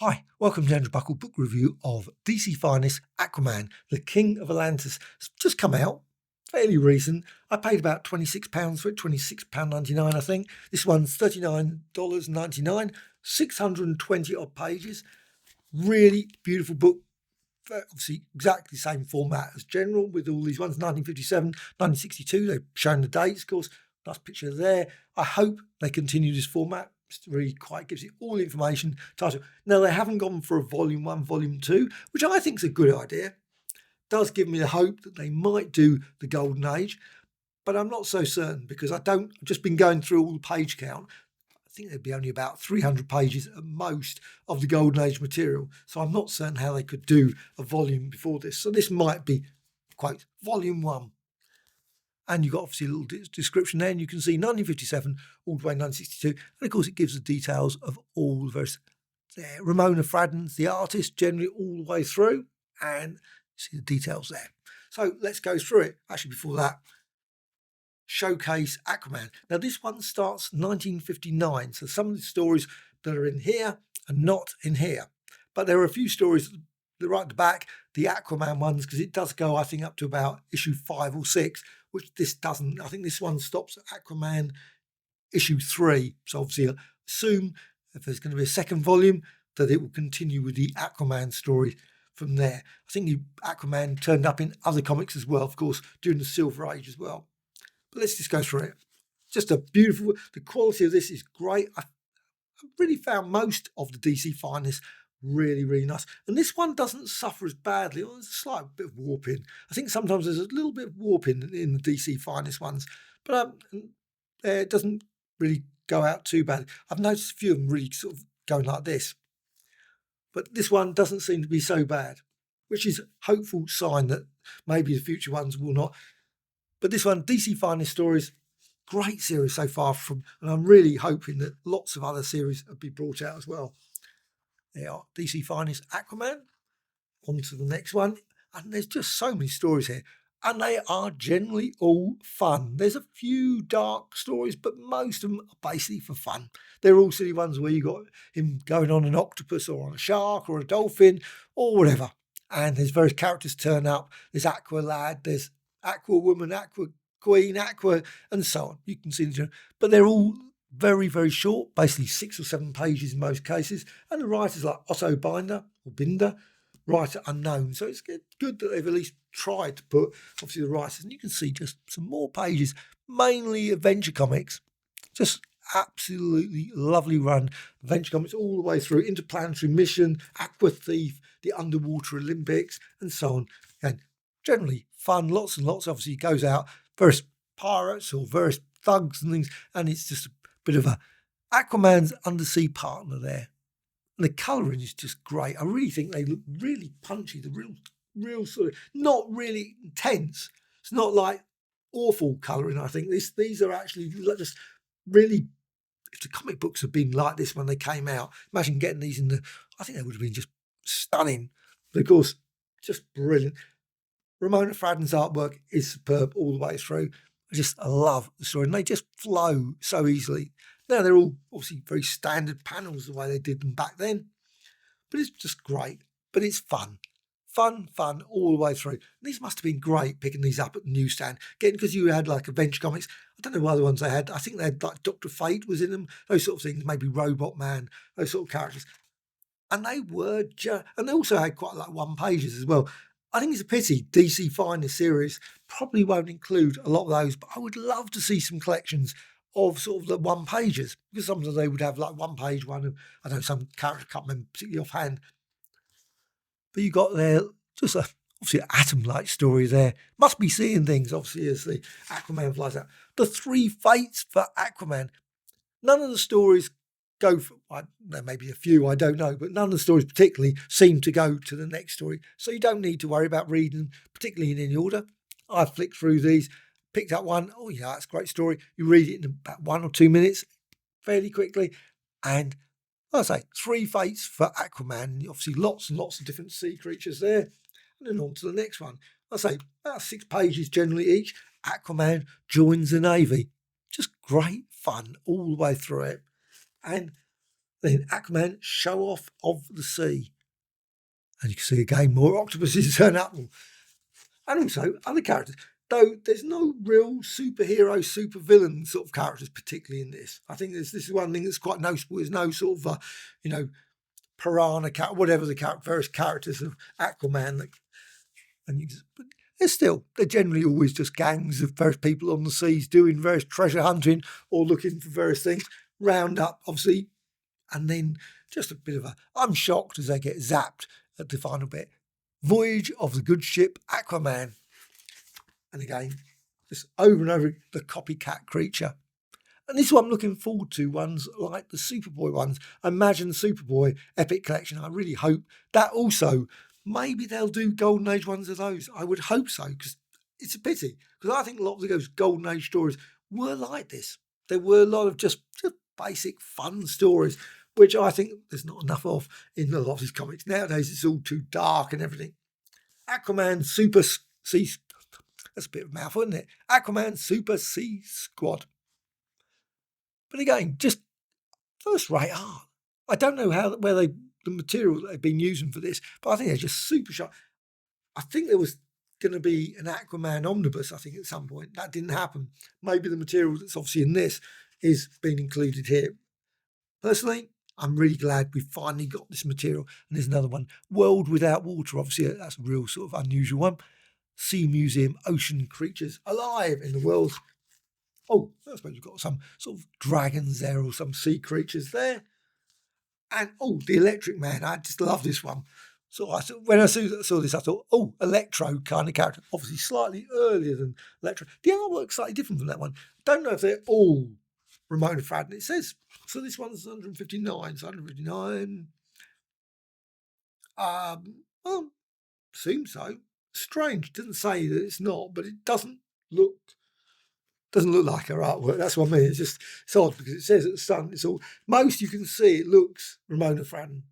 Hi, welcome to Andrew Buckle book review of DC Finest Aquaman, the King of Atlantis. It's just come out, fairly recent. I paid about £26 for it, £26.99 I think. This one's $39.99, 620 odd pages. Really beautiful book. Obviously, exactly the same format as General with all these ones, 1957, 1962. They've shown the dates, of course. Nice picture there. I hope they continue this format. It really quite gives it all the information. Title. Now, they haven't gone for a volume 1, volume 2, which I think is a good idea. Does give me the hope that they might do the Golden Age, but I'm not so certain because I've just been going through all the page count. I think there'd be only about 300 pages at most of the Golden Age material. So I'm not certain how they could do a volume before this. So this might be, quote, volume 1. And you've got obviously a little description there, and you can see 1957 all the way 1962. And of course, it gives the details of all the various there. Ramona Fradon's the artist, generally all the way through, and see the details there. So let's go through it. Actually, before that, showcase Aquaman. Now, this one starts 1959, so some of the stories that are in here are not in here. But there are a few stories that are right at the back, the Aquaman ones, because it does go, I think, up to about issue 5 or 6, which this doesn't. I think this one stops at Aquaman issue 3. So obviously, I assume if there's going to be a second volume, that it will continue with the Aquaman story from there. I think Aquaman turned up in other comics as well, of course, during the Silver Age as well. But let's just go through it. Just a beautiful, the quality of this is great. I really found most of the DC Finest really, really nice. And this one doesn't suffer as badly. Well, there's a slight bit of warping. I think sometimes there's a little bit of warping in the DC Finest ones, but it doesn't really go out too bad. I've noticed a few of them really sort of going like this. But this one doesn't seem to be so bad, which is a hopeful sign that maybe the future ones will not. But this one, DC Finest Stories, great series so far and I'm really hoping that lots of other series will be brought out as well. They are DC Finest Aquaman. On to the next one. And there's just so many stories here. And they are generally all fun. There's a few dark stories, but most of them are basically for fun. They're all silly ones where you got him going on an octopus or on a shark or a dolphin or whatever. And there's various characters turn up. There's Aqualad, there's Aqua Woman, Aqua Queen, Aqua, and so on. You can see them, but they're all very, very short, basically 6 or 7 pages in most cases. And the writers like Otto Binder, writer unknown. So it's good that they've at least tried to put, obviously, the writers. And you can see just some more pages, mainly adventure comics. Just absolutely lovely run. Adventure comics all the way through, Interplanetary Mission, Aqua Thief, the Underwater Olympics, and so on. And generally fun, lots and lots. Obviously, it goes out various pirates or various thugs and things, and it's just a bit of a Aquaman's undersea partner there. And the colouring is just great. I really think they look really punchy. The real sort of not really intense. It's not like awful colouring. I think these are actually just really. If the comic books had been like this when they came out, imagine getting these in the. I think they would have been just stunning. But of course, just brilliant. Ramona Fradon's artwork is superb all the way through. I love the story, and they just flow so easily. Now they're all obviously very standard panels the way they did them back then, but it's just great. But it's fun all the way through. And these must have been great picking these up at the newsstand, because you had like adventure comics. I don't know what other ones they had. I think they had like Dr. Fate was in them, those sort of things, maybe Robot Man, those sort of characters. And they were and they also had quite like one pages as well. I think it's a pity DC Finest series probably won't include a lot of those, but I would love to see some collections of sort of the one pages, because sometimes they would have like one page one of, I don't know, some character, can't remember particularly offhand. But you got there just obviously an Atom-like story there. Must be seeing things, obviously, as the Aquaman flies out. The 3 fates for Aquaman. None of the stories go for, there may be a few, I don't know, but none of the stories particularly seem to go to the next story. So you don't need to worry about reading them, particularly in any order. I flicked through these, picked up one. Oh, yeah, that's a great story. You read it in about 1 or 2 minutes, fairly quickly. And like I say, 3 fates for Aquaman. Obviously, lots and lots of different sea creatures there. And then on to the next one. I say about 6 pages generally each. Aquaman joins the Navy. Just great fun all the way through it. And Then Aquaman, Show Off of the Sea. And you can see again more octopuses turn up. And also other characters. Though there's no real superhero, supervillain sort of characters, particularly in this. I think this is one thing that's quite noticeable. There's no sort of, piranha cat, whatever the various characters of Aquaman. But they're generally always just gangs of various people on the seas doing various treasure hunting or looking for various things. Round up, obviously, and then just a bit of I'm shocked as they get zapped at the final bit. Voyage of the good ship Aquaman. And again, just over and over, the copycat creature. And this is what I'm looking forward to, ones like the Superboy ones. I imagine the Superboy Epic Collection. I really hope that also, maybe they'll do Golden Age ones of those. I would hope so, because it's a pity. Because I think a lot of those Golden Age stories were like this. There were a lot of just basic fun stories, which I think there's not enough of in a lot of these comics. Nowadays, it's all too dark and everything. Aquaman Super Sea... That's a bit of a mouthful, isn't it? Aquaman Super Sea Squad. But again, just first-rate art. I don't know the material that they've been using for this, but I think they're just super sharp. I think there was going to be an Aquaman omnibus, I think, at some point. That didn't happen. Maybe the material that's obviously in this is being included here. Personally, I'm really glad we finally got this material. And there's another one, World Without Water. Obviously, that's a real sort of unusual one. Sea Museum, Ocean Creatures Alive in the World. Oh, I suppose we've got some sort of dragons there or some sea creatures there. And, the Electric Man. I just love this one. So when I saw this, I thought, Electro kind of character. Obviously slightly earlier than Electro. The artwork's slightly different from that one. Don't know if they're all Ramona Fradon. It says, so this one's 159. So 159. Well, seems so. Strange. Doesn't say that it's not, but it doesn't look like her artwork. That's what I mean. It's odd because it says at the start, it's all, most you can see it looks Ramona Fradon,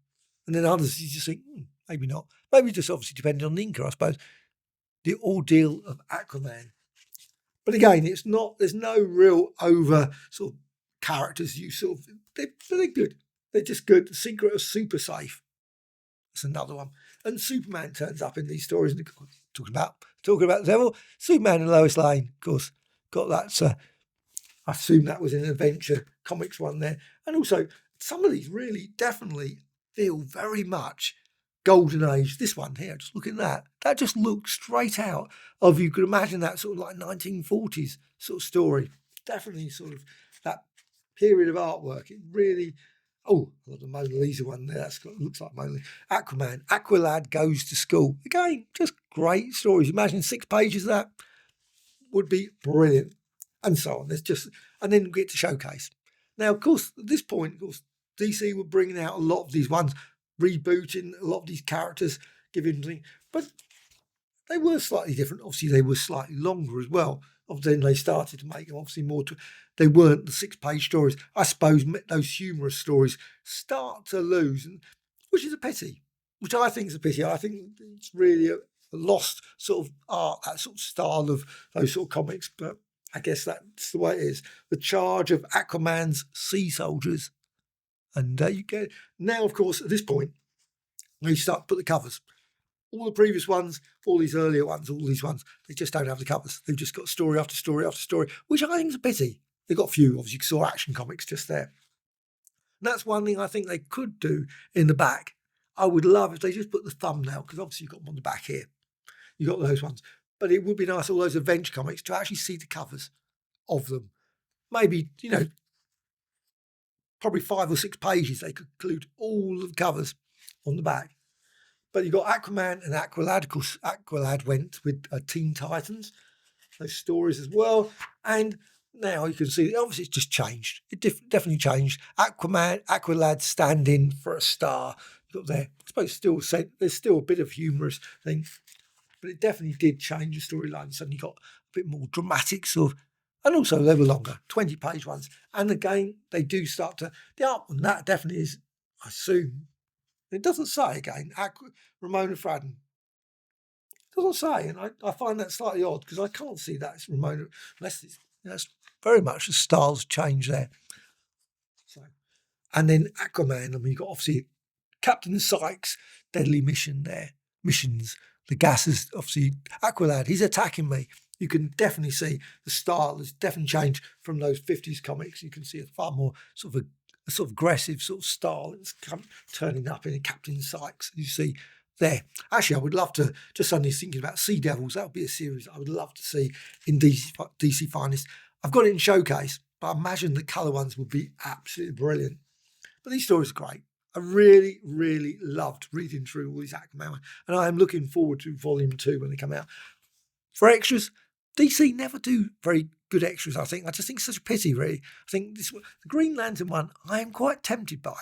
and then others you just think, maybe not. Maybe just obviously depending on the inker, I suppose. The Ordeal of Aquaman. But again, it's not, there's no real over sort of characters you sort of, they're good. They're just good. The Secret of Super Safe. That's another one. And Superman turns up in these stories. And talking about the devil. Superman and Lois Lane, of course, got that. I assume that was an Adventure Comics one there. And also, some of these really definitely feel very much Golden Age. This one here, just look at that. That just looks straight out of, you could imagine that sort of like 1940s sort of story. Definitely sort of that period of artwork. It really... the Mona Lisa one there. Looks like Mona Lisa. Aquaman. Aqualad goes to school. Again, just great stories. Imagine 6 pages of that would be brilliant. And so on. And then we get to Showcase. Now, of course, at this point, DC were bringing out a lot of these ones, rebooting a lot of these characters, giving them, but they were slightly different. Obviously, they were slightly longer as well. Then they started to make them obviously more. They weren't the 6-page stories. I suppose those humorous stories start to lose, which is a pity. Which I think is a pity. I think it's really a lost sort of art, that sort of style of those sort of comics. But I guess that's the way it is. The Charge of Aquaman's Sea Soldiers, and you get now. Of course, at this point, they start to put the covers. All the previous ones, all these earlier ones, all these ones, they just don't have the covers. They've just got story after story after story, which I think is a pity. They've got a few, obviously, you saw Action Comics just there. And that's one thing I think they could do in the back. I would love if they just put the thumbnail, because obviously you've got them on the back here. You've got those ones. But it would be nice, all those Adventure Comics, to actually see the covers of them. Maybe, probably 5 or 6 pages, they could include all of the covers on the back. But you've got Aquaman and Aqualad. Of course, Aqualad went with Teen Titans, those stories as well. And now you can see, obviously, it's just changed. It definitely changed. Aqualad standing for a star. You've got there. I suppose there's still a bit of humorous thing, but it definitely did change the storyline. Suddenly got a bit more dramatic sort of, and also they were longer, 20-page ones. And again, they do start to, the art on that definitely is, I assume, it doesn't say again, Ramona Fradon. It doesn't say, and I find that slightly odd because I can't see that it's Ramona, unless it's very much the styles change there. So, And then Aquaman, I mean, you've got obviously Captain Sykes' deadly missions. The gas is obviously Aqualad. He's attacking me. You can definitely see the style has definitely changed from those 50s comics. You can see a far more sort of aggressive sort of style. It's turning up in Captain Sykes. You see there. Actually, I would love to, just suddenly thinking about Sea Devils, that would be a series I would love to see in DC Finest. I've got it in Showcase, but I imagine the colour ones would be absolutely brilliant. But these stories are great. I really, really loved reading through all these Aquaman, and I am looking forward to Volume 2 when they come out. For extras, DC never do very good extras, I think. I just think it's such a pity, really. I think the Green Lantern one, I am quite tempted by.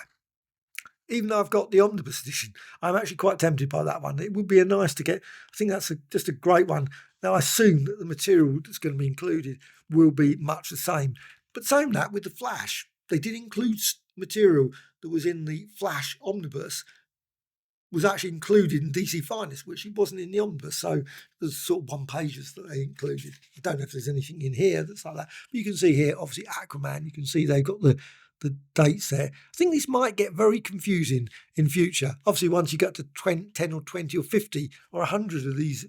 Even though I've got the omnibus edition, I'm actually quite tempted by that one. It would be nice to get. I think that's just a great one. Now, I assume that the material that's going to be included will be much the same. But saying that, with the Flash, they did include material that was in the Flash omnibus was actually included in DC Finest, which it wasn't in the omnibus. So there's sort of one pages that they included. I don't know if there's anything in here that's like that. But you can see here, obviously, Aquaman. You can see they've got the dates there. I think this might get very confusing in future. Obviously, once you get to 10 or 20 or 50 or 100 of these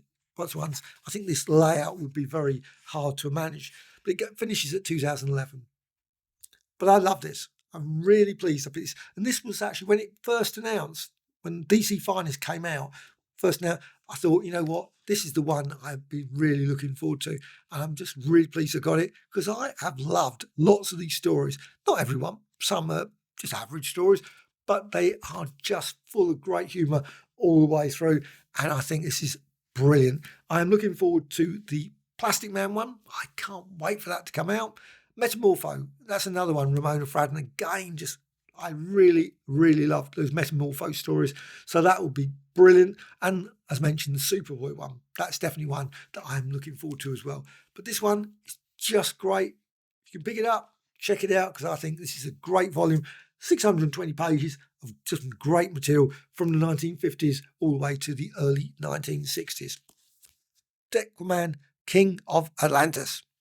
ones, I think this layout would be very hard to manage. But it finishes at 2011. But I love this. I'm really pleased with this. And this was actually when it first announced, when DC Finest came out, first now, I thought, you know what, this is the one I've been really looking forward to. And I'm just really pleased I got it, because I have loved lots of these stories. Not everyone, some are just average stories, but they are just full of great humour all the way through. And I think this is brilliant. I am looking forward to the Plastic Man one. I can't wait for that to come out. Metamorpho, that's another one, Ramona Fradon. Again, just I really, really love those Metamorpho stories. So that will be brilliant. And as mentioned, the Superboy one, that's definitely one that I'm looking forward to as well. But this one is just great. You can pick it up, check it out, because I think this is a great volume. 620 pages of just great material from the 1950s all the way to the early 1960s. Aquaman, King of Atlantis.